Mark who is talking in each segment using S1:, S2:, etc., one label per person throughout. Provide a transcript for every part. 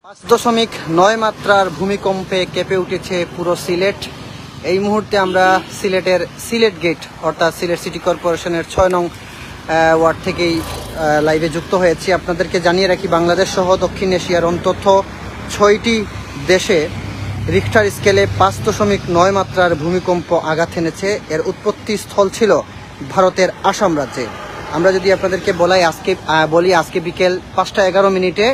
S1: 5.9 মাত্রার ভূমিকম্পে কেঁপে উঠেছে পুরো সিলেট। এই মুহূর্তে আমরা সিলেটের সিলেট গেট অর্থাৎ সিলেট সিটি কর্পোরেশনের 6 নং ওয়ার্ড থেকেই লাইভে যুক্ত হয়েছি। আপনাদেরকে জানিয়ে রাখি, বাংলাদেশ সহ দক্ষিণ এশিয়ার অন্তত 6টি দেশে রিখটার স্কেলে 5.9 মাত্রার ভূমিকম্প আঘাত এনেছে। এর উৎপত্তি স্থল ছিল ভারতের আসাম রাজ্যে। আমরা যদি আপনাদেরকে বলি আজকে বিকেল 5:11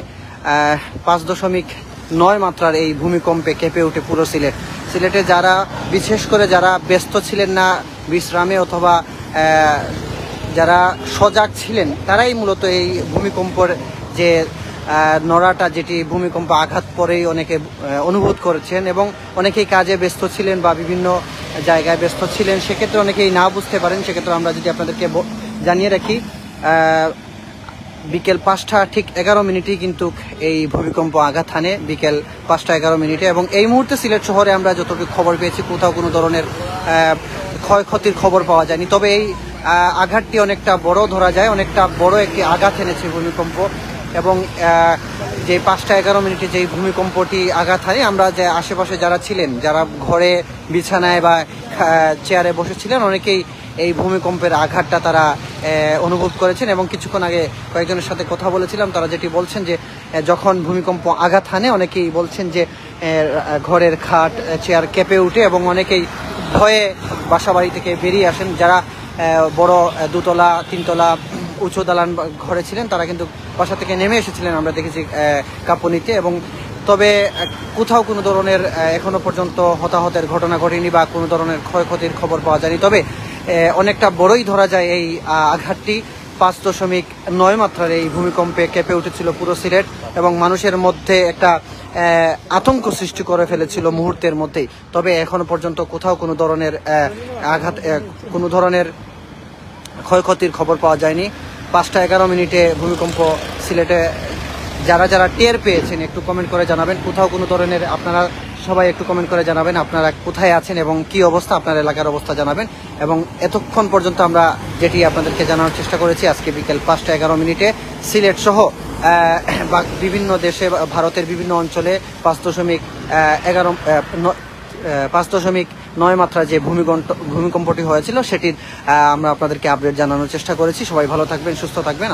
S1: 5.9 মাত্রার এই ভূমিকম্পে কেঁপে উঠে পুরো সিলেটে বিশেষ করে যারা ব্যস্ত ছিলেন না বিশ্রামে অথবা যারা সজাগ ছিলেন, তারাই মূলত এই ভূমিকম্পের যে নড়াটা, যেটি ভূমিকম্প আঘাত পরেই অনেকে অনুভূত করেছেন এবং অনেকেই কাজে ব্যস্ত ছিলেন বা বিভিন্ন জায়গায় ব্যস্ত ছিলেন, সেক্ষেত্রে অনেকেই না বুঝতে পারেন। সেক্ষেত্রে আমরা যদি আপনাদেরকে জানিয়ে রাখি, বিকেল 5:11 কিন্তু এই ভূমিকম্প আঘাত হানে বিকেল 5:11 এবং এই মুহূর্তে সিলেট শহরে আমরা যতটুকু খবর পেয়েছি কোথাও কোনো ধরনের ক্ষয়ক্ষতির খবর পাওয়া যায়নি। তবে এই আঘাতটি অনেকটা বড় ধরা যায়, অনেকটা বড় একটি আঘাত এনেছে ভূমিকম্প। এবং যে 5:11 যেই ভূমিকম্পটি আঘাত হানে, আমরা যে আশেপাশে যারা ছিলেন, যারা ঘরে বিছানায় বা চেয়ারে বসেছিলেন, অনেকেই এই ভূমিকম্পের আঘাতটা তারা অনুভব করেছেন। এবং কিছুক্ষণ আগে কয়েকজনের সাথে কথা বলেছিলাম, তারা যেটি বলছেন যে যখন ভূমিকম্প আঘাত হানে অনেকেই বলছেন যে ঘরের খাট চেয়ার কেঁপে উঠে এবং অনেকেই ভয়ে বাসাবাড়ি থেকে বেরিয়ে আসেন। যারা বড় 2তলা 3তলা উঁচু দালান ঘরে ছিলেন, তারা কিন্তু বাসা থেকে নেমে এসেছিলেন, আমরা দেখেছি কাঁপুনিতে। এবং তবে কোথাও কোনো ধরনের এখনো পর্যন্ত হতাহতের ঘটনা ঘটেনি বা কোনো ধরনের ক্ষয়ক্ষতির খবর পাওয়া যায়নি। তবে অনেকটা বড়ই ধরা যায় এই আঘাতটি। 5.9 মাত্রার এই ভূমিকম্পে কেঁপে উঠেছিল পুরো সিলেট এবং মানুষের মধ্যে একটা আতঙ্ক সৃষ্টি করে ফেলেছিল মুহূর্তের মধ্যেই। তবে এখনো পর্যন্ত কোথাও কোনো ধরনের কোনো ধরনের ক্ষয়ক্ষতির খবর পাওয়া যায়নি। 5:11 ভূমিকম্প সিলেটে যারা টের পেয়েছেন একটু কমেন্ট করে জানাবেন। কোথাও কোনো ধরনের আপনারা সবাই একটু কমেন্ট করে জানাবেন আপনারা কোথায় আছেন এবং কি অবস্থা, আপনার এলাকার অবস্থা জানাবেন। এবং এতক্ষণ পর্যন্ত আমরা যেটি আপনাদেরকে জানানোর চেষ্টা করেছি, আজকে বিকেল 5:11 সিলেট সহ বিভিন্ন দেশে, ভারতের বিভিন্ন অঞ্চলে 5.9 মাত্রা যে ভূমিকম্পটি হয়েছিল সেটির আমরা আপনাদেরকে আপডেট জানানোর চেষ্টা করেছি। সবাই ভালো থাকবেন, সুস্থ থাকবেন।